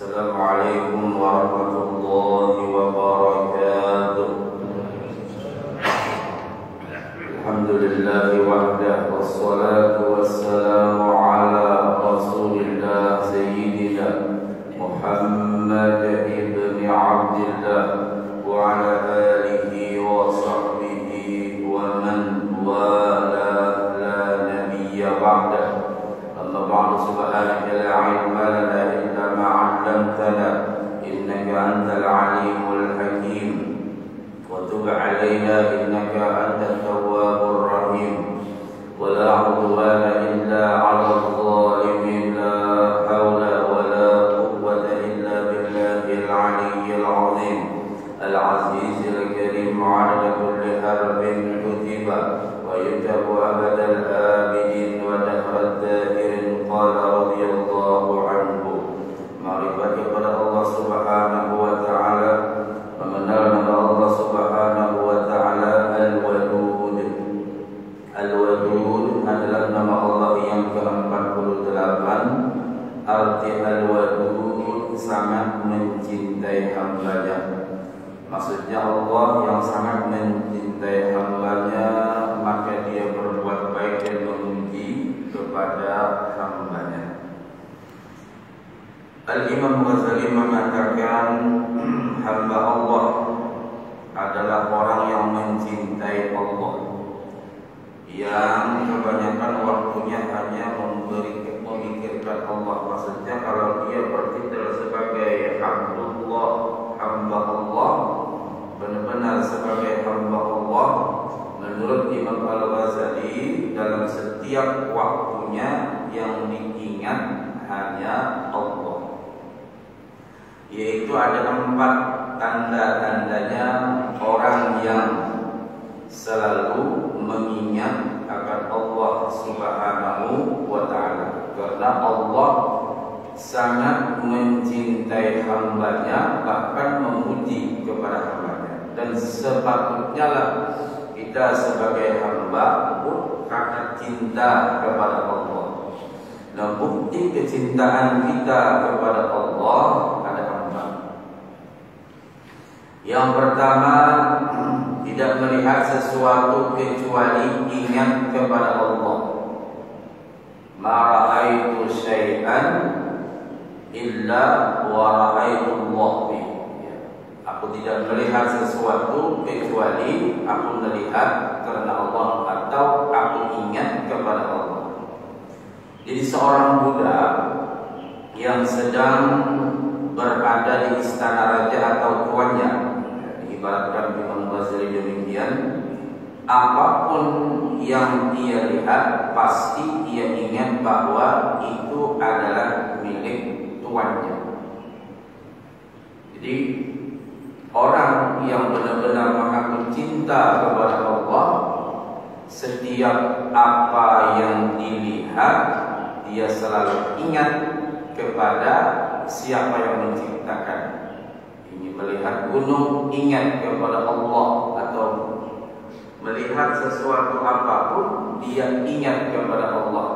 Assalamualaikum warahmatullahi wabarakatuh. Alhamdulillahi wahdah, wassalatu wassalamu ala rasulillah sayyidina Muhammad ibn Abdillah wa ala alihi wa sahbihi wa man wala la nabiyya ba'dah. Amma ba'du, subhanaka la ilma lana illa ma 'allamtana innaka antal alimul hakim wa tub 'alaina innaka antat tawwabur rahim wa la 'udwana illa 'alal zalimin la hawla wa la quwwata illa billahil 'aliyyil 'azim al-'azizil karim 'ala kulli harbin kutiba wa yutabu abadal abidin wa dahrat dahirin qala radiyallahu anhu. Mari kepada Allah Subhanahu wa taala, mengenal nama Allah Subhanahu wa taala Al-Wadud. Al-Wadud adalah nama Allah yang ke-48. Arti Al-Wadud sangat mencintai hamba-Nya. Maksudnya Allah yang sangat mencintai hamba-Nya, maka Dia berbuat baik dan memuji kepada hamba-Nya. Al-Imam Ghazali mengatakan hamba Allah adalah orang yang mencintai Allah, yang kebanyakan waktunya hanya memikirkan Allah. Maksudnya kalau dia bertitel sebagai Abdullah, hamba Allah, benar-benar sebagai hamba Allah, menurut Imam Al-Ghazali dalam setiap waktunya yang diingat hanya Allah. Yaitu ada 4 tanda-tandanya orang Dan sepatutnya lah kita sebagai hamba pun karena cinta kepada Allah. Dan bukti kecintaan kita kepada Allah ada empat. Yang pertama, tidak melihat sesuatu kecuali ingat kepada Allah. Ma ra'aitu syai'an illa wa ra'aitu Allah bih. Aku tidak melihat sesuatu kecuali aku melihat karena Allah atau aku ingat kepada Allah. Jadi seorang budak yang sedang berada di istana raja atau tuannya, diibaratkan Imam Ghazali demikian, apapun yang dia lihat pasti dia ingat bahwa itu adalah milik tuannya. Jadi orang yang benar-benar mengaku cinta kepada Allah, setiap apa yang dilihat dia selalu ingat kepada siapa yang menciptakan. Ini melihat gunung ingat kepada Allah, atau melihat sesuatu apapun dia ingat kepada Allah.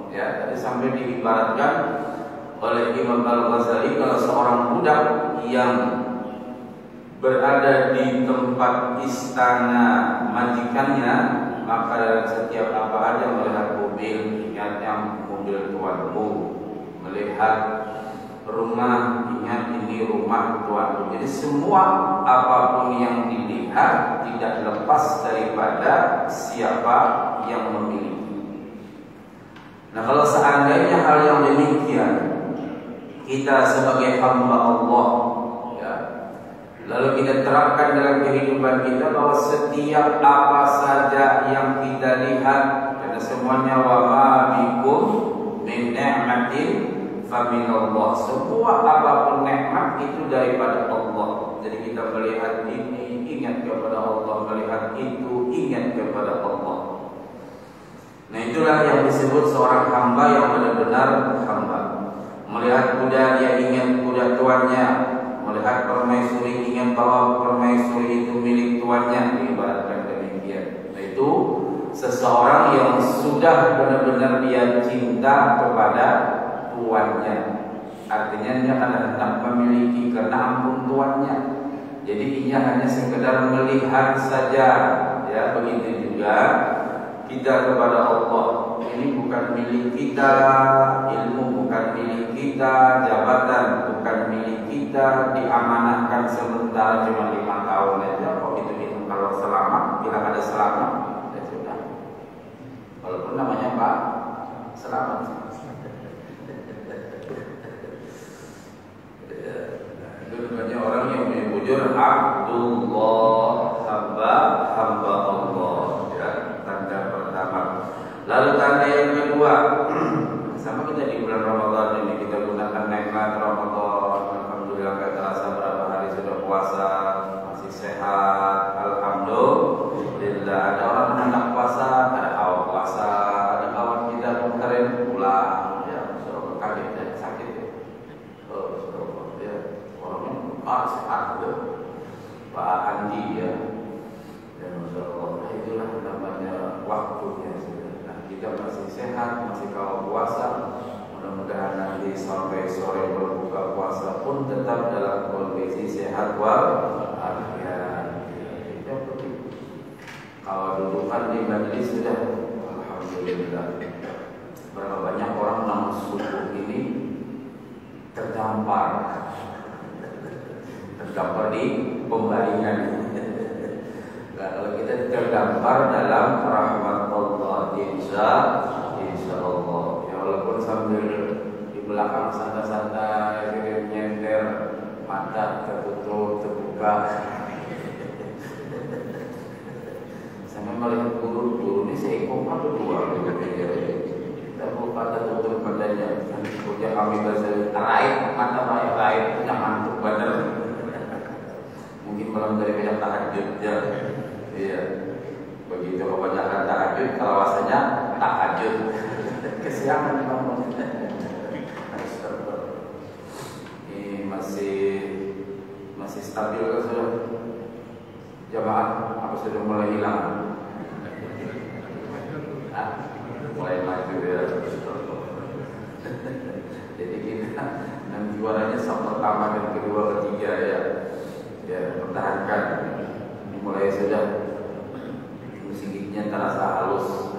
Ya, tadi sampai diibaratkan oleh Imam Al-Ghazali kalau seorang budak yang berada di tempat istana majikannya, maka setiap apa aja melihat mobil ingatnya mobil tuanku, melihat rumah ingat ini rumah tuanku. Jadi semua apapun yang dilihat tidak lepas daripada siapa yang memiliki. Nah, kalau seandainya hal yang demikian kita sebagai hamba Allah, ya, lalu kita terapkan dalam kehidupan kita bahwa setiap apa saja yang kita lihat, karena semuanya wa ma bikum min ni'matin fa min Allah, semua apapun nikmat itu daripada Allah. Jadi kita melihat ini ingat kepada Allah, melihat itu ingat kepada Allah. Nah, itulah yang disebut seorang hamba yang benar-benar hamba. Melihat kuda dia ingat kuda tuannya, melihat permaisuri ingat bahwa permaisuri itu milik tuannya, diibaratkan demikian. Nah, itu seseorang yang sudah benar-benar dia cinta kepada tuannya. Artinya dia adalah memiliki karena ampun tuannya. Jadi ia hanya sekedar melihat saja. Ya, begitu juga kita kepada Allah. Ini bukan milik kita, ilmu bukan milik kita, jabatan bukan milik kita, diamanahkan sementara cuma 5 tahun aja. Kok itu kalau selamat, bila ada selamat, ya sudah. Walaupun namanya Pak selamat. Itu banyak orang yang menyebut Abdullah, hamba Allah. Ya, tanda pertama. Lalu tanda yang kedua, sama kita di bulan Ramadan ini kita gunakan nikmat Ramadan. Alhamdulillah nggak terasa berapa hari sudah puasa, masih sehat. Alhamdulillah. Ada orang hendak puasa, ada awal puasa, ada kawan kita kemarin pulang, ya, suruh kaget dan sakit. Ya, orangnya sehat tuh, Pak Andi ya. Dan Masya itulah namanya waktunya. Kita masih sehat, masih kawal puasa. Mudah-mudahan nanti sampai sore berbuka puasa pun tetap dalam kondisi sehat walafiat. Kalau dudukan di majelis sudah alhamdulillah. Berapa banyak orang namanya subuh ini terdampar di pembaringan. Nah, kalau kita terdampar dalam rahmat Allah, insya Allah. Ya, walaupun sambil di belakang santai-santai, nyender, mata tertutup, terbuka. Sampai melihat guru ini seekor atau dua. Kita buka tertutup badannya. Punya kami bahasa raib, mata raib, punya mantuk benar. Mungkin malam dari banyak tahajud ya. Iya. Begitu kebanyakan tahajud, kalau rasanya tahajud. Kesiangan bangun. Ini masih stabil kan sudah? Jamaah apa sudah mulai hilang? Mulai maju ya. Jadi kita juaranya sub pertama dan kedua ketiga ya. Ya pertahankan. Mulai sudah musiknya terasa halus.